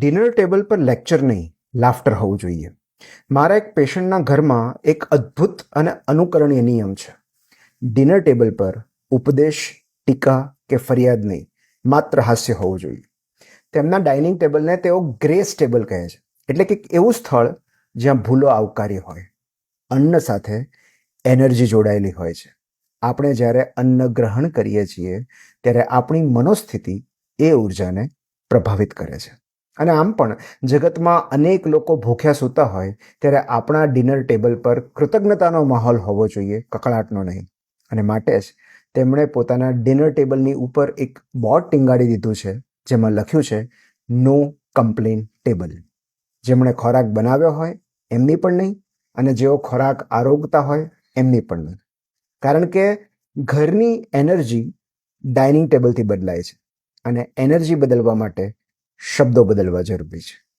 Dinner table પર lecture નહીં, laughter હોવું જોઈએ. મારા એક પેશન્ટના ઘરમાં એક અદ્ભુત અને અનુકરણીય નિયમ છે. ડિનર ટેબલ પર ઉપદેશ, ટીકા કે ફરિયાદ નહીં, માત્ર હાસ્ય હોવું જોઈએ. તેમના ડાઇનિંગ ટેબલને તેઓ ગ્રેસ ટેબલ કહે છે, એટલે કે એવું સ્થળ જ્યાં ભૂલો આવકાર્ય હોય. અન્ન સાથે એનર્જી જોડાયેલી હોય છે. આપણે જ્યારે અન્ન ગ્રહણ કરીએ છીએ ત્યારે આપણી મનોસ્થિતિ એ ઉર્જાને પ્રભાવિત કરે છે. અને આમ પણ જગતમાં અનેક લોકો ભૂખ્યા સૂતા હોય ત્યારે આપણા ડિનર ટેબલ પર કૃતજ્ઞતાનો માહોલ હોવો જોઈએ, કકળાટનો નહીં. અને માટે જ તેમણે પોતાના ડિનર ટેબલની ઉપર એક બોર્ડ ટીંગાડી દીધું છે જેમાં લખ્યું છે નો કમ્પ્લેન ટેબલ. જેમણે ખોરાક બનાવ્યો હોય એમની પણ નહીં, અને જેઓ ખોરાક આરોગતા હોય એમની પણ નહીં. કારણ કે ઘરની એનર્જી ડાઇનિંગ ટેબલથી બદલાય છે, અને એનર્જી બદલવા માટે શબ્દો બદલવા જરૂરી છે.